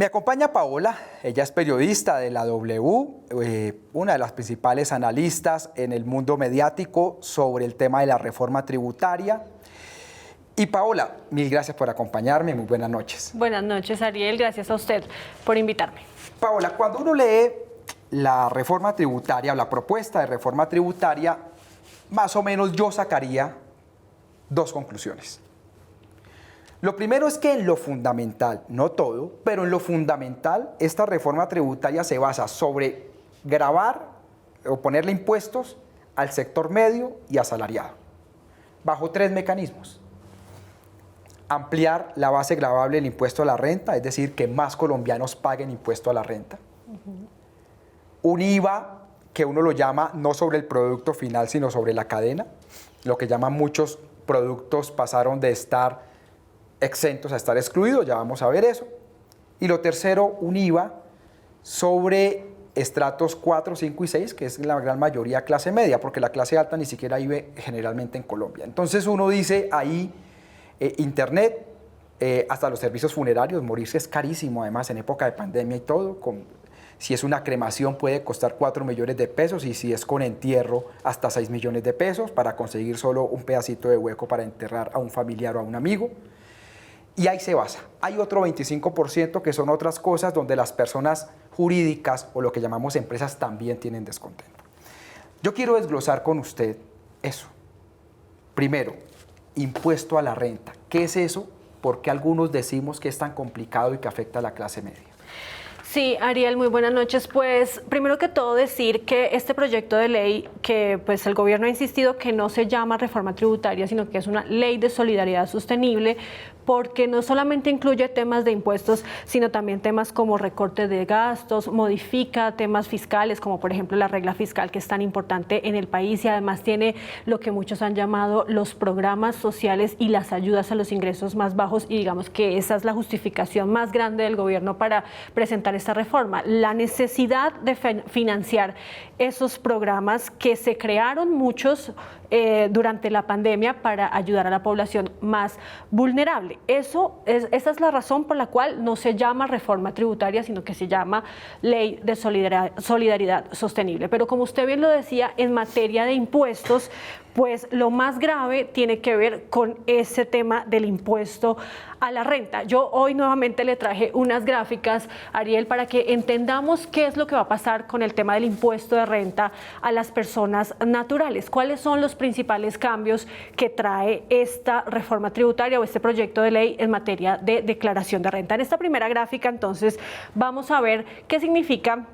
Me acompaña Paola, ella es periodista de la W, una de las principales analistas en el mundo mediático sobre el tema de la reforma tributaria. Y Paola, mil gracias por acompañarme, muy buenas noches. Buenas noches, Ariel, gracias a usted por invitarme. Paola, cuando uno lee la reforma tributaria o la propuesta de reforma tributaria, más o menos yo sacaría dos conclusiones. Lo primero es que en lo fundamental, no todo, pero en lo fundamental, esta reforma tributaria se basa sobre gravar o ponerle impuestos al sector medio y asalariado, bajo tres mecanismos. Ampliar la base gravable del impuesto a la renta, es decir, que más colombianos paguen impuesto a la renta. Un IVA que uno lo llama no sobre el producto final, sino sobre la cadena. Lo que llaman muchos productos pasaron de estar exentos a estar excluidos, ya vamos a ver eso. Y lo tercero, un IVA sobre estratos 4, 5 y 6, que es la gran mayoría clase media, porque la clase alta ni siquiera vive generalmente en Colombia. Entonces uno dice ahí, internet, hasta los servicios funerarios, morirse es carísimo, además en época de pandemia y todo, si es una cremación puede costar 4 millones de pesos y si es con entierro hasta 6 millones de pesos para conseguir solo un pedacito de hueco para enterrar a un familiar o a un amigo. Y ahí se basa. Hay otro 25% que son otras cosas donde las personas jurídicas o lo que llamamos empresas también tienen descontento. Yo quiero desglosar con usted eso. Primero, impuesto a la renta. ¿Qué es eso? ¿Por qué algunos decimos que es tan complicado y que afecta a la clase media? Sí, Ariel, muy buenas noches. Pues primero que todo decir que este proyecto de ley que pues el gobierno ha insistido que no se llama reforma tributaria, sino que es una ley de solidaridad sostenible, porque no solamente incluye temas de impuestos, sino también temas como recorte de gastos, modifica temas fiscales, como por ejemplo la regla fiscal que es tan importante en el país y además tiene lo que muchos han llamado los programas sociales y las ayudas a los ingresos más bajos y digamos que esa es la justificación más grande del gobierno para presentar esta reforma, la necesidad de financiar esos programas que se crearon muchos durante la pandemia para ayudar a la población más vulnerable. Esa es la razón por la cual no se llama reforma tributaria, sino que se llama ley de solidaridad sostenible. Pero como usted bien lo decía, en materia de impuestos, pues lo más grave tiene que ver con ese tema del impuesto a la renta. Yo hoy nuevamente le traje unas gráficas, Ariel, para que entendamos qué es lo que va a pasar con el tema del impuesto de renta a las personas naturales. ¿Cuáles son los principales cambios que trae esta reforma tributaria o este proyecto de ley en materia de declaración de renta? En esta primera gráfica, entonces, vamos a ver qué significa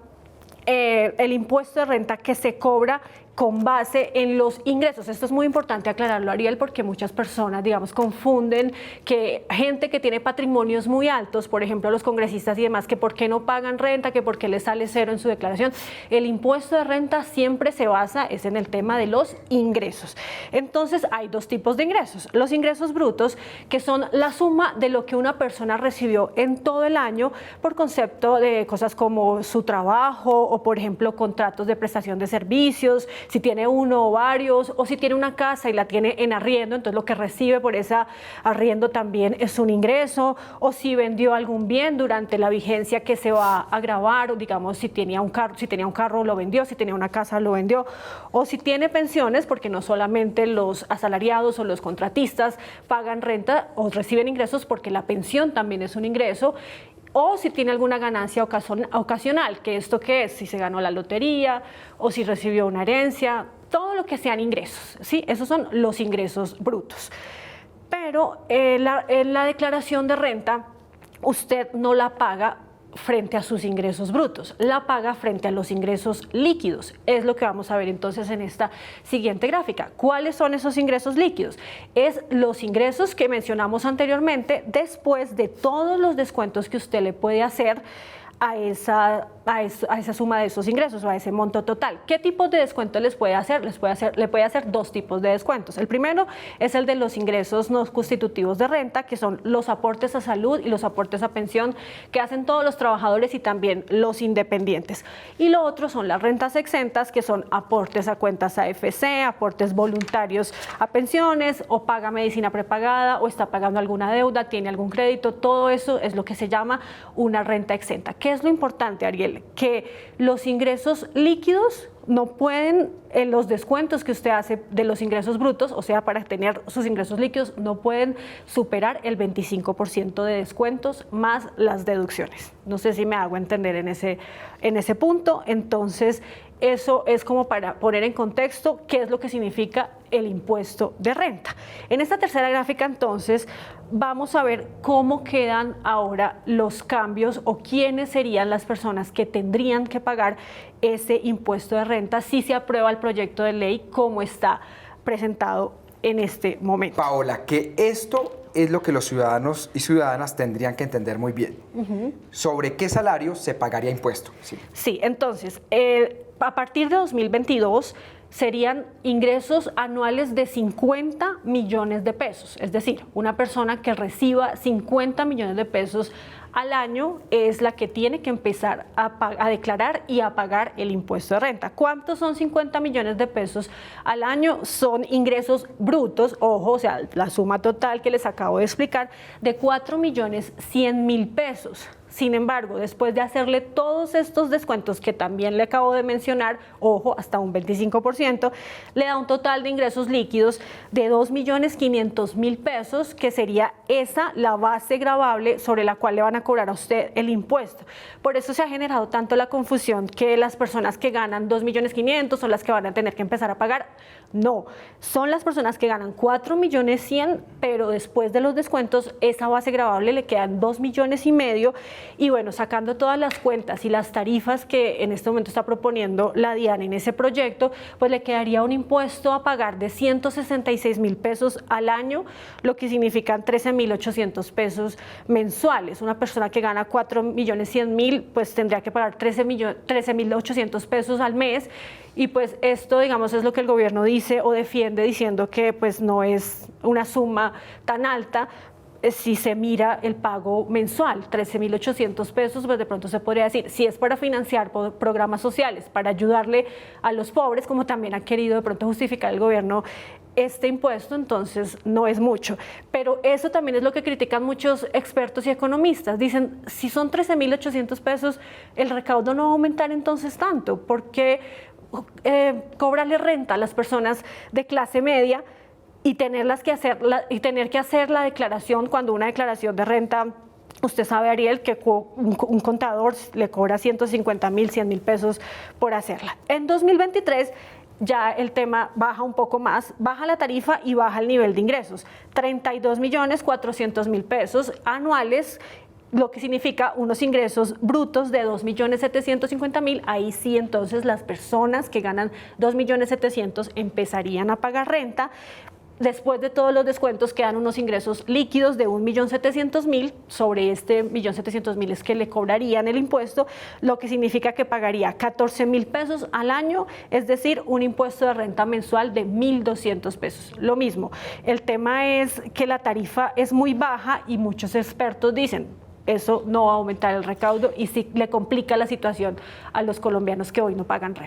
el impuesto de renta que se cobra con base en los ingresos. Esto es muy importante aclararlo, Ariel, porque muchas personas, digamos, confunden que gente que tiene patrimonios muy altos, por ejemplo, los congresistas y demás, que por qué no pagan renta, que por qué les sale cero en su declaración. El impuesto de renta siempre se basa es en el tema de los ingresos. Entonces, hay dos tipos de ingresos. Los ingresos brutos, que son la suma de lo que una persona recibió en todo el año por concepto de cosas como su trabajo o, por ejemplo, contratos de prestación de servicios, si tiene uno o varios, o si tiene una casa y la tiene en arriendo, entonces lo que recibe por esa arriendo también es un ingreso, o si vendió algún bien durante la vigencia que se va a gravar, o digamos si tenía un carro lo vendió, si tenía una casa lo vendió, o si tiene pensiones, porque no solamente los asalariados o los contratistas pagan renta o reciben ingresos, porque la pensión también es un ingreso, o si tiene alguna ganancia ocasional, que esto qué es, si se ganó la lotería o si recibió una herencia, todo lo que sean ingresos, ¿sí? Esos son los ingresos brutos. Pero en la declaración de renta usted no la paga frente a sus ingresos brutos, la paga frente a los ingresos líquidos. Es lo que vamos a ver entonces en esta siguiente gráfica. ¿Cuáles son esos ingresos líquidos? Es los ingresos que mencionamos anteriormente después de todos los descuentos que usted le puede hacer a esa suma de esos ingresos o a ese monto total. ¿Qué tipos de descuento les puede hacer? Le puede hacer dos tipos de descuentos. El primero es el de los ingresos no constitutivos de renta, que son los aportes a salud y los aportes a pensión que hacen todos los trabajadores y también los independientes. Y lo otro son las rentas exentas, que son aportes a cuentas AFC, aportes voluntarios a pensiones, o paga medicina prepagada, o está pagando alguna deuda, tiene algún crédito. Todo eso es lo que se llama una renta exenta. ¿Qué es lo importante, Ariel? Que los ingresos líquidos no pueden, los descuentos que usted hace de los ingresos brutos, o sea, para tener sus ingresos líquidos, no pueden superar el 25% de descuentos más las deducciones. No sé si me hago entender en ese punto. Entonces, eso es como para poner en contexto qué es lo que significa el impuesto de renta. En esta tercera gráfica, entonces, vamos a ver cómo quedan ahora los cambios o quiénes serían las personas que tendrían que pagar ese impuesto de renta si se aprueba el proyecto de ley como está presentado en este momento. Paola, que esto es lo que los ciudadanos y ciudadanas tendrían que entender muy bien. ¿Sobre qué salario se pagaría impuesto? Sí, entonces, a partir de 2022 serían ingresos anuales de 50 millones de pesos. Es decir, una persona que reciba 50 millones de pesos al año es la que tiene que empezar a declarar y a pagar el impuesto de renta. ¿Cuántos son 50 millones de pesos al año? Son ingresos brutos, ojo, o sea, la suma total que les acabo de explicar, de 4.100.000 pesos. Sin embargo, después de hacerle todos estos descuentos que también le acabo de mencionar, ojo, hasta un 25%, le da un total de ingresos líquidos de 2.500.000 pesos, que sería esa la base gravable sobre la cual le van a cobrar a usted el impuesto. Por eso se ha generado tanto la confusión que las personas que ganan 2.500.000 son las que van a tener que empezar a pagar. No, son las personas que ganan 4.100.000, pero después de los descuentos, esa base gravable le quedan 2.5 millones. Y bueno, sacando todas las cuentas y las tarifas que en este momento está proponiendo la DIAN en ese proyecto, pues le quedaría un impuesto a pagar de 166.000 pesos al año, lo que significan 13.800 pesos mensuales. Una persona que gana 4.100.000, pues tendría que pagar 13.800 pesos al mes. Y pues esto, digamos, es lo que el gobierno dice o defiende, diciendo que pues no es una suma tan alta. Si se mira el pago mensual, 13.800 pesos, pues de pronto se podría decir, si es para financiar programas sociales, para ayudarle a los pobres, como también ha querido de pronto justificar el gobierno este impuesto, entonces no es mucho. Pero eso también es lo que critican muchos expertos y economistas. Dicen, si son 13.800 pesos, el recaudo no va a aumentar entonces tanto. ¿Por qué cobrarle renta a las personas de clase media y tener que hacer la declaración, cuando una declaración de renta, usted sabe, Ariel, que un contador le cobra 150.000, 100.000 pesos por hacerla? En 2023 ya el tema baja un poco más, baja la tarifa y baja el nivel de ingresos, 32.400.000 pesos anuales, lo que significa unos ingresos brutos de 2.750.000. Ahí sí, entonces las personas que ganan 2.700.000 empezarían a pagar renta. Después de todos los descuentos quedan unos ingresos líquidos de 1.700.000. Sobre este 1.700.000 es que le cobrarían el impuesto, lo que significa que pagaría 14.000 pesos al año, es decir, un impuesto de renta mensual de 1.200 pesos. Lo mismo, el tema es que la tarifa es muy baja y muchos expertos dicen, eso no va a aumentar el recaudo y sí le complica la situación a los colombianos que hoy no pagan renta.